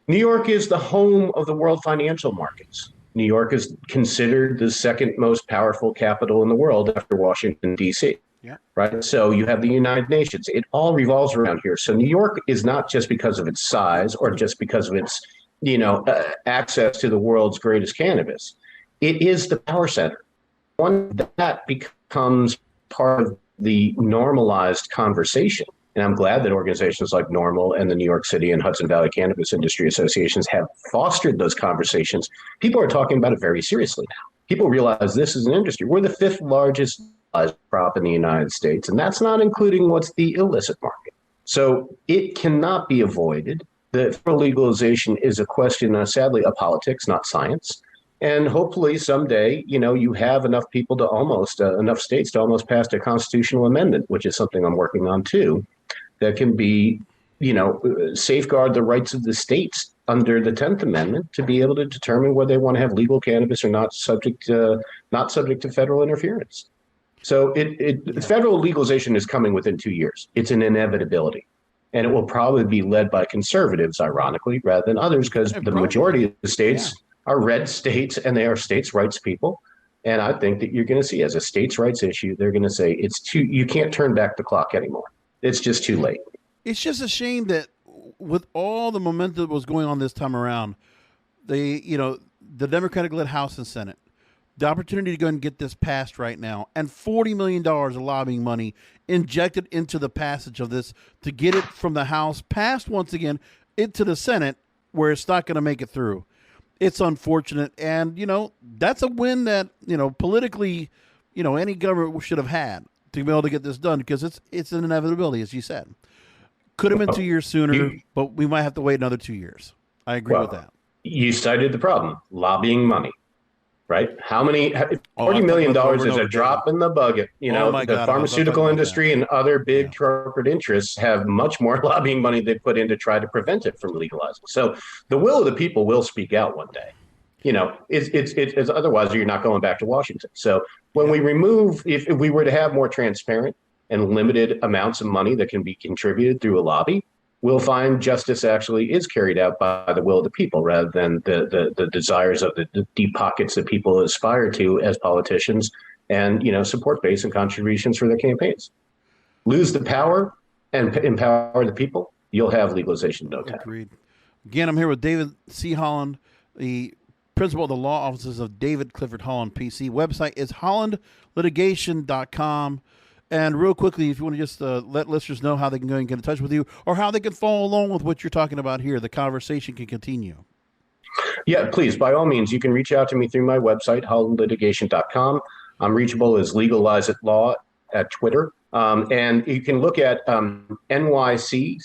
New York is the home of the world financial markets. New York is considered the second most powerful capital in the world after Washington, D.C. Yeah. Right. So you have the United Nations. It all revolves around here. So New York is not just because of its size or just because of its, access to the world's greatest cannabis. It is the power center. One that becomes part of the normalized conversation. And I'm glad that organizations like NORML and the New York City and Hudson Valley Cannabis Industry Associations have fostered those conversations. People are talking about it very seriously now. People realize this is an industry. We're the fifth largest crop in the United States, and that's not including what's the illicit market. So it cannot be avoided. The federal legalization is a question, sadly, of politics, not science. And hopefully someday, you have enough people to enough states to almost pass a constitutional amendment, which is something I'm working on too, that can be, safeguard the rights of the states under the 10th Amendment to be able to determine whether they want to have legal cannabis or not, subject to federal interference. So federal legalization is coming within 2 years. It's an inevitability. And it will probably be led by conservatives, ironically, rather than others, because the majority of the states are red states, and they are states' rights people. And I think that you're going to see, as a states' rights issue, they're going to say you can't turn back the clock anymore. It's just too late. It's just a shame that with all the momentum that was going on this time around, the Democratic-led House and Senate, the opportunity to go and get this passed right now, and $40 million of lobbying money injected into the passage of this to get it from the House passed once again into the Senate, where it's not going to make it through. It's unfortunate. And, that's a win that, politically, any government should have had to be able to get this done, because it's an inevitability, as you said. Could have been 2 years sooner, but we might have to wait another 2 years. I agree with that. You cited the problem, lobbying money. right? How many $40 million is a drop in the bucket. You know, the pharmaceutical industry and other big corporate interests have much more lobbying money they put in to try to prevent it from legalizing. So the will of the people will speak out one day. You know, it's otherwise you're not going back to Washington. So when we remove, if we were to have more transparent and limited amounts of money that can be contributed through a lobby, we'll find justice actually is carried out by the will of the people rather than the desires of the deep pockets that people aspire to as politicians and, you know, support base and contributions for their campaigns. Lose the power and empower the people, you'll have legalization in no time. Agreed. Again, I'm here with David C. Holland, the principal of the law offices of David Clifford Holland, PC. Website is hollandlitigation.com. And real quickly, if you want to just let listeners know how they can go and get in touch with you or how they can follow along with what you're talking about here, the conversation can continue. Yeah, please, by all means, you can reach out to me through my website, hollandlitigation.com. I'm reachable as Legalize It Law at Twitter. And you can look at nyccia.org.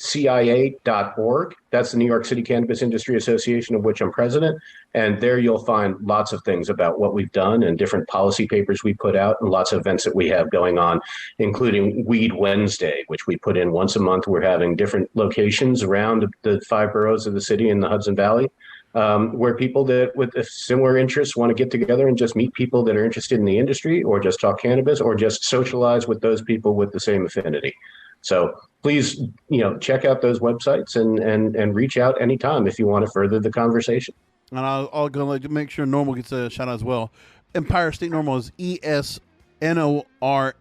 That's the New York City Cannabis Industry Association, of which I'm president. And there you'll find lots of things about what we've done and different policy papers we put out and lots of events that we have going on, including Weed Wednesday, which we put in once a month. We're having different locations around the 5 boroughs of the city in the Hudson Valley. Where people that with similar interests want to get together and just meet people that are interested in the industry or just talk cannabis or just socialize with those people with the same affinity. So please, you know, check out those websites and reach out anytime if you want to further the conversation. And I'll go to make sure Normal gets a shout out as well. Empire State Normal is ESNORML.org.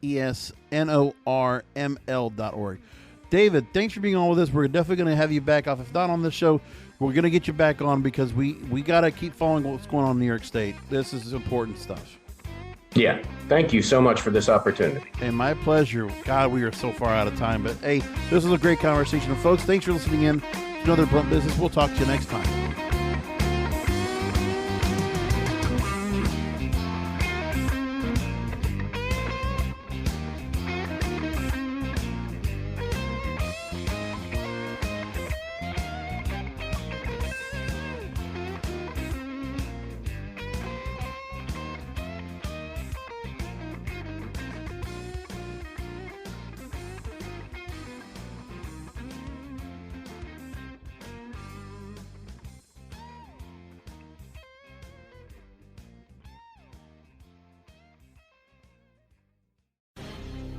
ESNORML.org. David, thanks for being on with us. We're definitely going to have you back off. If not on this show, we're going to get you back on because we got to keep following what's going on in New York State. This is important stuff. Yeah. Thank you so much for this opportunity. Hey, my pleasure. God, we are so far out of time. But, hey, this was a great conversation. And, folks, thanks for listening in to another Blunt Business. We'll talk to you next time.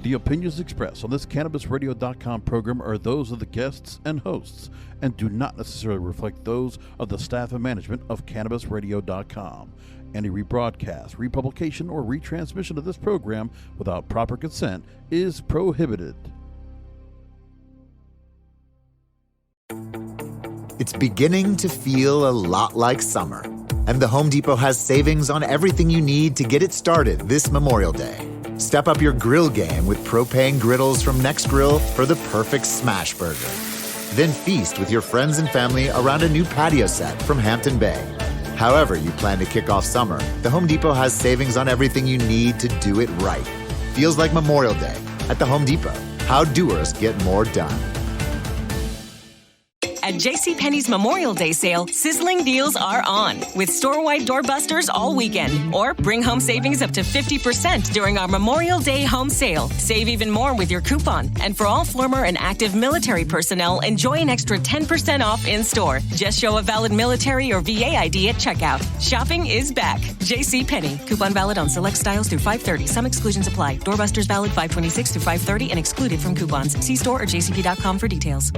The opinions expressed on this CannabisRadio.com program are those of the guests and hosts and do not necessarily reflect those of the staff and management of CannabisRadio.com. Any rebroadcast, republication, or retransmission of this program without proper consent is prohibited. It's beginning to feel a lot like summer, and the Home Depot has savings on everything you need to get it started this Memorial Day. Step up your grill game with propane griddles from Nextgrill for the perfect smash burger. Then feast with your friends and family around a new patio set from Hampton Bay. However you plan to kick off summer, the Home Depot has savings on everything you need to do it right. Feels like Memorial Day at the Home Depot. How doers get more done. At JCPenney's Memorial Day sale, sizzling deals are on with store-wide doorbusters all weekend. Or bring home savings up to 50% during our Memorial Day home sale. Save even more with your coupon. And for all former and active military personnel, enjoy an extra 10% off in-store. Just show a valid military or VA ID at checkout. Shopping is back. JCPenney. Coupon valid on select styles through 5/30. Some exclusions apply. Doorbusters valid 5/26 through 5/30 and excluded from coupons. See store or jcp.com for details.